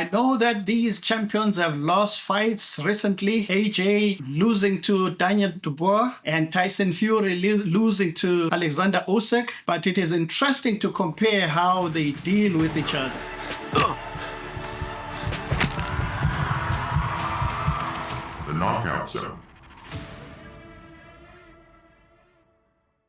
I know that these champions have lost fights recently. AJ losing to Daniel Dubois and Tyson Fury losing to Alexander Usyk. But it is interesting to compare how they deal with each other. The Knockout Zone.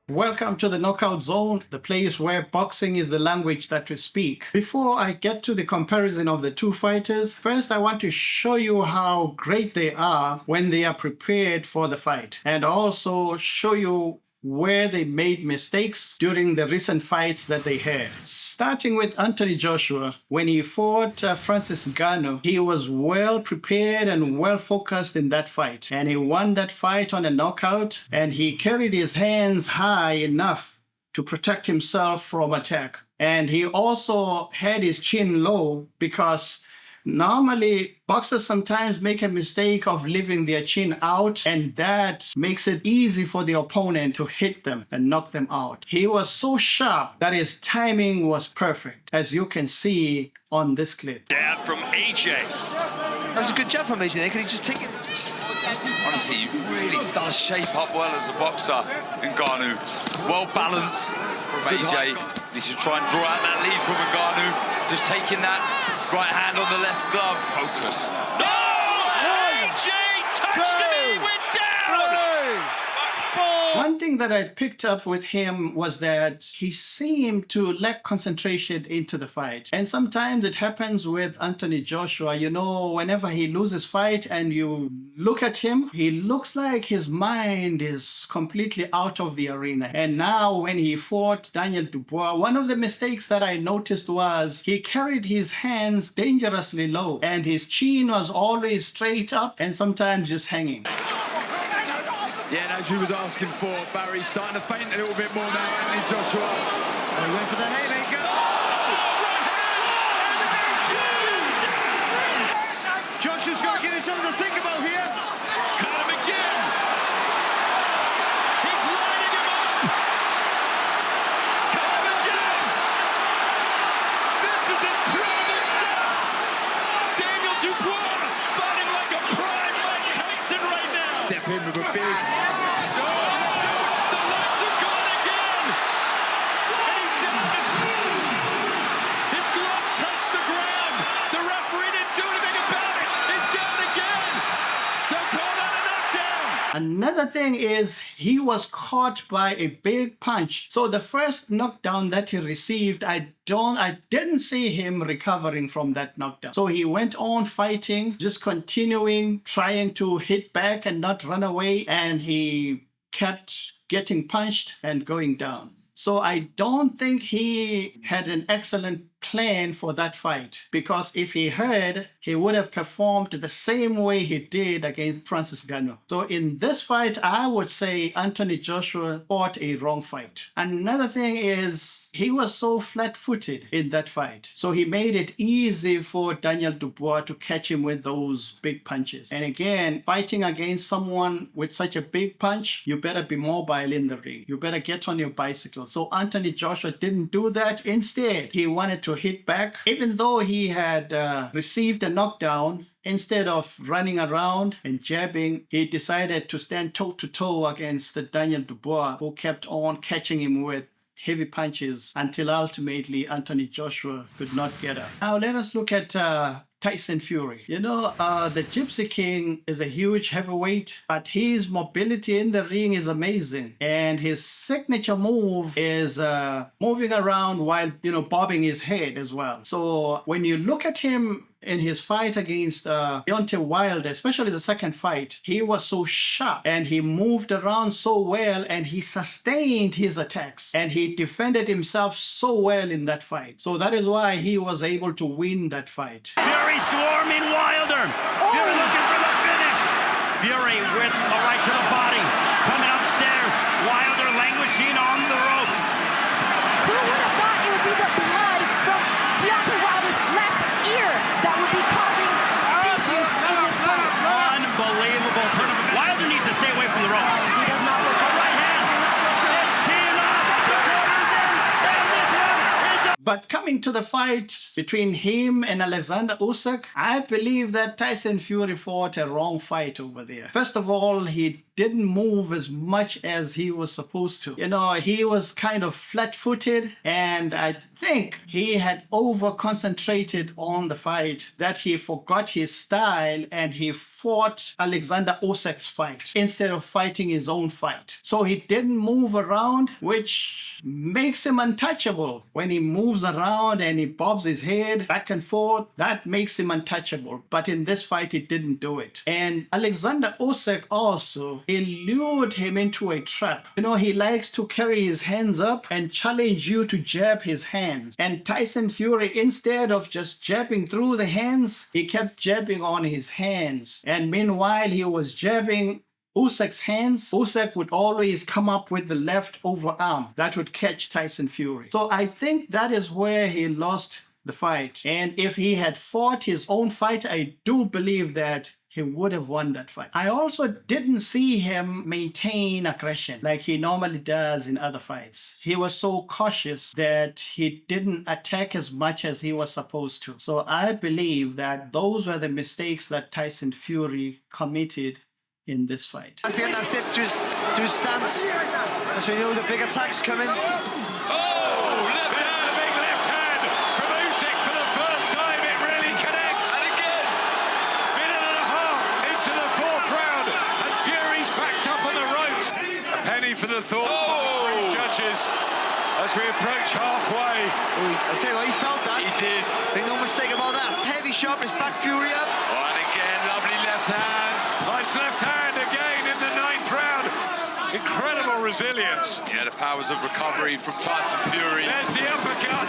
Welcome to the Knockout Zone, the place where boxing is the language that we speak. Before I get to the comparison of the two fighters, first I want to show you how great they are when they are prepared for the fight, and also show you where they made mistakes during the recent fights that they had. Starting with Anthony Joshua, when he fought Francis Ngannou, he was well prepared and well focused in that fight. And he won that fight on a knockout, and he carried his hands high enough to protect himself from attack. And he also had his chin low because normally, boxers sometimes make a mistake of leaving their chin out, and that makes it easy for the opponent to hit them and knock them out. He was so sharp that his timing was perfect, as you can see on this clip. Down from AJ. That was a good jab from AJ there. Could he just take it? Honestly, he really does shape up well as a boxer. Ngannou, well balanced from AJ. He should try and draw out that lead from Ngannou. Just taking that right hand on the left glove. Focus. No! AJ touched him. He went down. One thing that I picked up with him was that he seemed to lack concentration into the fight. And sometimes it happens with Anthony Joshua. You know, whenever he loses fight and you look at him, he looks like his mind is completely out of the arena. And now when he fought Daniel Dubois, one of the mistakes that I noticed was he carried his hands dangerously low, and his chin was always straight up and sometimes just hanging. Yeah, and as you was asking for, Barry's starting to faint a little bit more now, Anthony Joshua. Oh, he went for the haymaker. Joshua's got to give it something to think about here. Caught him again. He's lining him up. Caught him again. This is incredible stuff. Daniel Dubois fighting like a prime Mike Tyson right now. Step in with a big... Another thing is he was caught by a big punch. So the first knockdown that he received, I didn't see him recovering from that knockdown. So he went on fighting, just continuing, trying to hit back and not run away. And he kept getting punched and going down. So I don't think he had an excellent plan for that fight, because if he had, he would have performed the same way he did against Francis Ngannou. So in this fight, I would say Anthony Joshua fought a wrong fight. Another thing is he was so flat-footed in that fight. So he made it easy for Daniel Dubois to catch him with those big punches. And again, fighting against someone with such a big punch, you better be mobile in the ring. You better get on your bicycle. So Anthony Joshua didn't do that. Instead, he wanted to hit back. Even though he had received a knockdown, instead of running around and jabbing, he decided to stand toe-to-toe against Daniel Dubois, who kept on catching him with heavy punches until ultimately Anthony Joshua could not get up. Now let us look at Tyson Fury. You know, the Gypsy King is a huge heavyweight, but his mobility in the ring is amazing. And his signature move is moving around while, bobbing his head as well. So when you look at him in his fight against Deontay Wilder, especially the second fight, he was so sharp and he moved around so well and he sustained his attacks and he defended himself so well in that fight. So that is why he was able to win that fight. Fury swarming Wilder. Fury looking for the finish. Fury with a right to the body. Coming upstairs. Wilder languishing on the ropes. Who would have thought it would be the blood from Deontay Wilder's left ear that would be causing issues in this fight? Unbelievable turn of events. Wilder needs to stay away from the ropes. He does not look good. Right hand. It's teed up. The corner's in. And this one is a... But coming to the fight between him and Alexander Usyk, I believe that Tyson Fury fought a wrong fight over there. First of all, he didn't move as much as he was supposed to. You know, he was kind of flat-footed, and I think he had over-concentrated on the fight, that he forgot his style and he fought Alexander Usyk's fight instead of fighting his own fight. So he didn't move around, which makes him untouchable. When he moves around and he bobs his head back and forth, that makes him untouchable. But in this fight, he didn't do it. And Alexander Usyk also, he lured him into a trap. You know, he likes to carry his hands up and challenge you to jab his hands. And Tyson Fury, instead of just jabbing through the hands, he kept jabbing on his hands. And meanwhile, he was jabbing Usyk's hands. Usyk would always come up with the left overarm that would catch Tyson Fury. So I think that is where he lost the fight. And if he had fought his own fight, I do believe that he would have won that fight. I also didn't see him maintain aggression like he normally does in other fights. He was so cautious that he didn't attack as much as he was supposed to. So I believe that those were the mistakes that Tyson Fury committed in this fight. I think that dip to his stance, as we know the big attack's coming. For the thought, judges, as we approach halfway. I say, well, he felt that. He did. Make no mistake about that. Heavy shot, his back Fury up. Oh, and again, lovely left hand. Nice left hand again in the 9th round. Incredible resilience. Yeah, the powers of recovery from Tyson Fury. There's the uppercut.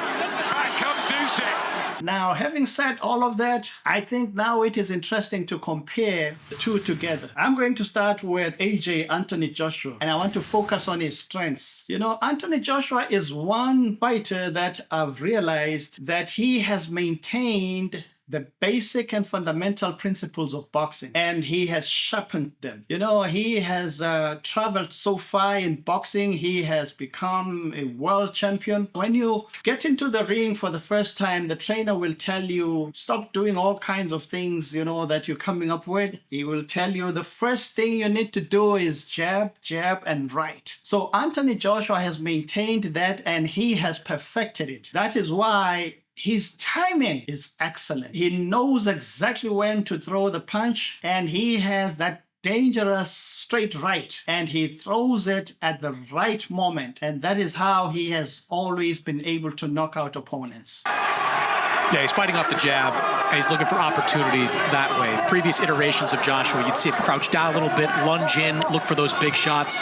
Back comes Usyk. Now, having said all of that, I think now it is interesting to compare the two together. I'm going to start with AJ Anthony Joshua, and I want to focus on his strengths. You know, Anthony Joshua is one fighter that I've realized that he has maintained the basic and fundamental principles of boxing, and he has sharpened them. You know, he has traveled so far in boxing. He has become a world champion. When you get into the ring for the first time, the trainer will tell you, stop doing all kinds of things, you know, that you're coming up with. He will tell you the first thing you need to do is jab, jab, and right. So Anthony Joshua has maintained that, and he has perfected it. That is why his timing is excellent. He knows exactly when to throw the punch, and he has that dangerous straight right, and he throws it at the right moment, and that is how he has always been able to knock out opponents. Yeah, he's fighting off the jab, and he's looking for opportunities that way. Previous iterations of Joshua, you'd see him crouch down a little bit, lunge in, look for those big shots.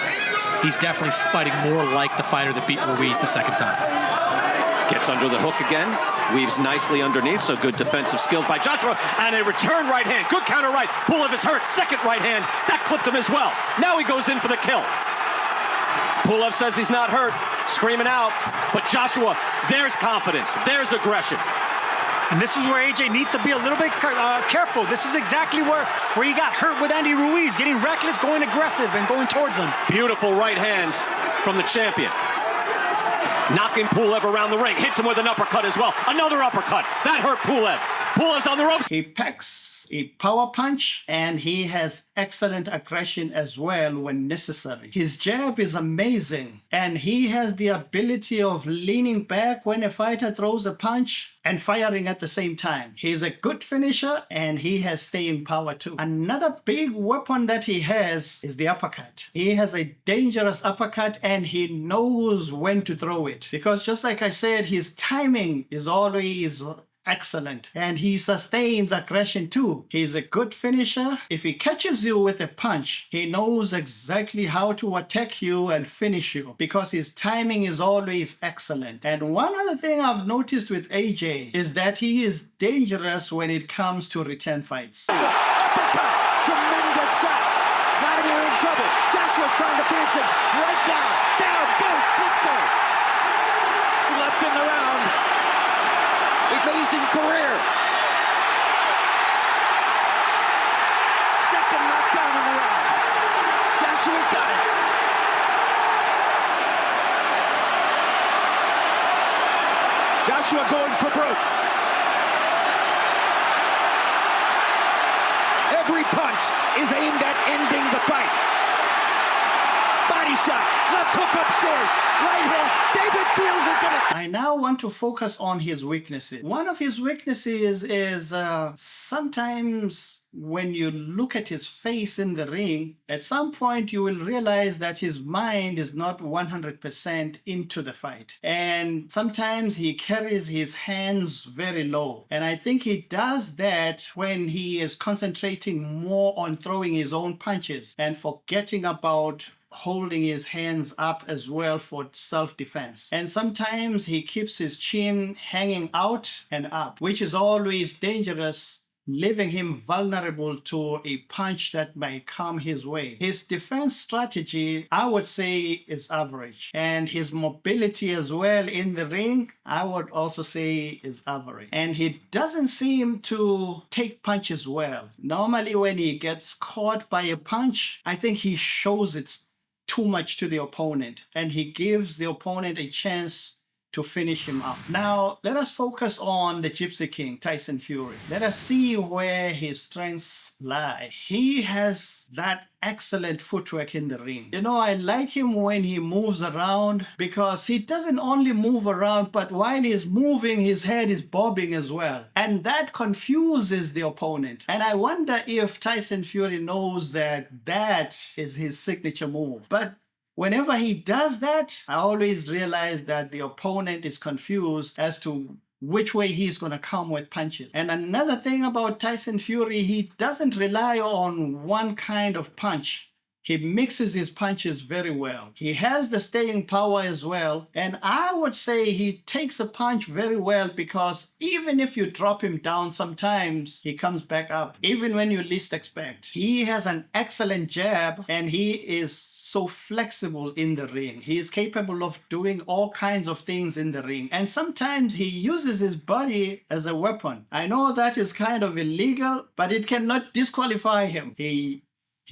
He's definitely fighting more like the fighter that beat Ruiz the second time. Gets under the hook again, weaves nicely underneath, so good defensive skills by Joshua, and a return right hand, good counter right. Pulev is hurt, second right hand, that clipped him as well. Now he goes in for the kill. Pulev says he's not hurt, screaming out, but Joshua, there's confidence, there's aggression. And this is where AJ needs to be a little bit careful. This is exactly where he got hurt with Andy Ruiz, getting reckless, going aggressive, and going towards him. Beautiful right hands from the champion. Knocking Pulev around the ring, hits him with an uppercut as well. Another uppercut, that hurt Pulev. Pulev's on the ropes. He packs a power punch, and he has excellent aggression as well when necessary. His jab is amazing, and he has the ability of leaning back when a fighter throws a punch and firing at the same time. He's a good finisher, and he has staying power too. Another big weapon that he has is the uppercut. He has a dangerous uppercut, and he knows when to throw it, because just like I said, his timing is always excellent, and he sustains aggression too. He's a good finisher. If he catches you with a punch, he knows exactly how to attack you and finish you, because his timing is always excellent. And one other thing I've noticed with AJ is that he is dangerous when it comes to return fights. Uppercut! Tremendous shot! Vladimir in trouble. Joshua's trying to finish him right now. Down goes Klitschko. He left in the round. Amazing career. Second knockdown in the round. Joshua's got it. Joshua going for broke. Every punch is aimed at ending the fight. Body shot, left hook upstairs, right hand. David feels is gonna. I now want to focus on his weaknesses. One of his weaknesses is sometimes when you look at his face in the ring, at some point you will realize that his mind is not 100% into the fight. And sometimes he carries his hands very low. And I think he does that when he is concentrating more on throwing his own punches and forgetting about holding his hands up as well for self-defense. And sometimes he keeps his chin hanging out and up, which is always dangerous, leaving him vulnerable to a punch that might come his way. His defense strategy, I would say, is average. And his mobility as well in the ring, I would also say is average. And he doesn't seem to take punches well. Normally when he gets caught by a punch, I think he shows it too much to the opponent, and he gives the opponent a chance to finish him up. Now, let us focus on the Gypsy King, Tyson Fury. Let us see where his strengths lie. He has that excellent footwork in the ring. You know, I like him when he moves around, because he doesn't only move around, but while he's moving, his head is bobbing as well. And that confuses the opponent. And I wonder if Tyson Fury knows that that is his signature move. But whenever he does that, I always realize that the opponent is confused as to which way he's going to come with punches. And another thing about Tyson Fury, he doesn't rely on one kind of punch. He mixes his punches very well. He has the staying power as well. And I would say he takes a punch very well, because even if you drop him down sometimes, he comes back up, even when you least expect. He has an excellent jab, and he is so flexible in the ring. He is capable of doing all kinds of things in the ring. And sometimes he uses his body as a weapon. I know that is kind of illegal, but it cannot disqualify him. He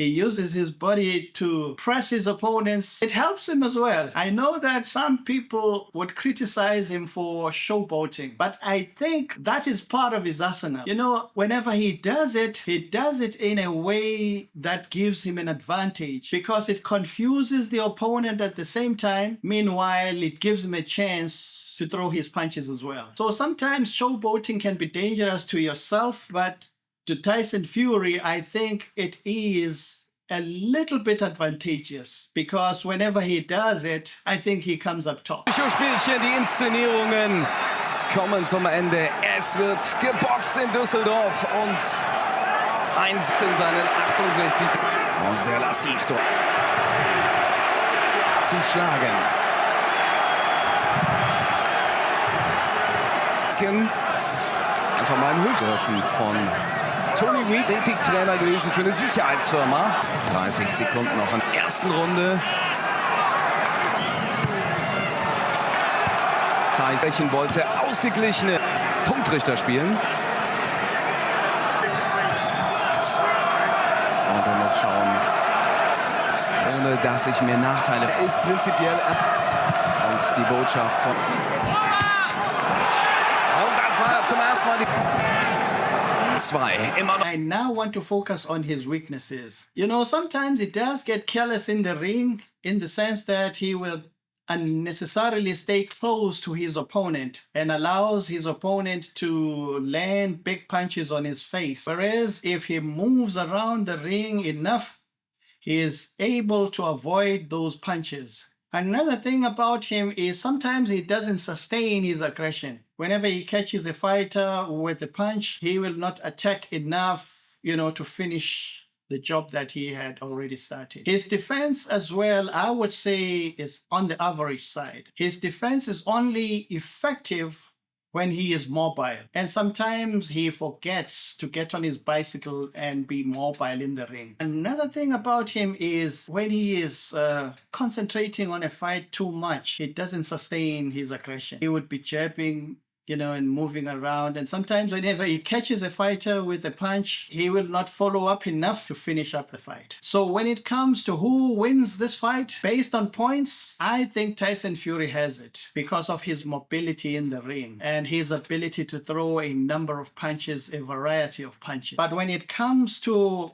uses his body to press his opponents. It helps him as well. I know that some people would criticize him for showboating, but I think that is part of his arsenal. You know, whenever he does it in a way that gives him an advantage, because it confuses the opponent at the same time. Meanwhile, it gives him a chance to throw his punches as well. So sometimes showboating can be dangerous to yourself, but to Tyson Fury, I think it is a little bit advantageous, because whenever he does it, I think he comes up top. Psychospielchen, die Inszenierungen kommen zum Ende. Es wird geboxt in Düsseldorf und 1 in seinen 68. Und sehr lassiv dort zu schlagen. Einfach mal ein Hilfswerfen von Tony Weed, Ethiktrainer gewesen für eine Sicherheitsfirma. 30 Sekunden noch in der ersten Runde. Tyson wollte ausgeglichene Punktrichter spielen. Und er muss schauen, ohne dass ich mir Nachteile. Er ist prinzipiell und die Botschaft von. Und das war zum ersten Mal die. I now want to focus on his weaknesses. You know, sometimes he does get careless in the ring, in the sense that he will unnecessarily stay close to his opponent and allows his opponent to land big punches on his face. Whereas if he moves around the ring enough, he is able to avoid those punches. Another thing about him is sometimes he doesn't sustain his aggression. Whenever he catches a fighter with a punch, he will not attack enough, you know, to finish the job that he had already started. His defense as well, I would say, is on the average side. His defense is only effective when he is mobile. And sometimes he forgets to get on his bicycle and be mobile in the ring. Another thing about him is when he is concentrating on a fight too much, it doesn't sustain his aggression. He would be jabbing you know, and moving around. And sometimes whenever he catches a fighter with a punch, he will not follow up enough to finish up the fight. So when it comes to who wins this fight, based on points, I think Tyson Fury has it because of his mobility in the ring and his ability to throw a number of punches, a variety of punches. But when it comes to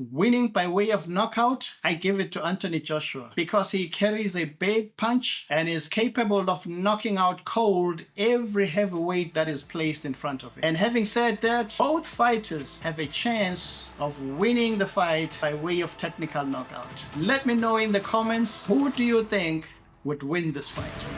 winning by way of knockout, I give it to Anthony Joshua because he carries a big punch and is capable of knocking out cold every heavyweight that is placed in front of him. And having said that, both fighters have a chance of winning the fight by way of technical knockout. Let me know in the comments, who do you think would win this fight?